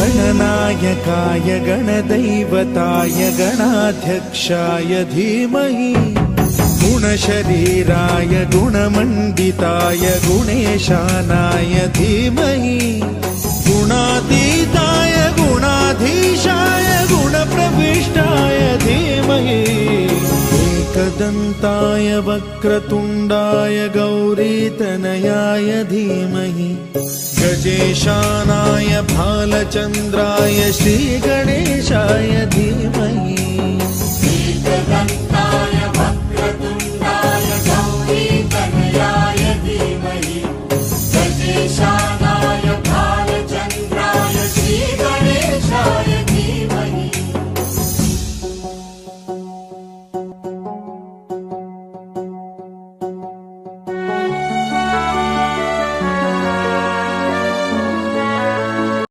गणनायकाय गणदैवताय गणाध्यक्षाय धीमहि गुणशरीराय गुणमण्डिताय गुणेशानाय धीमहि गुणातीताय गुणाधीशाय गुणप्रविष्टाय धीमहि एकदन्ताय वक्रतुण्डाय गौरीतनयाय धीमहि गजेशानाय भालचन्द्राय श्रीगणेशाय धीमहि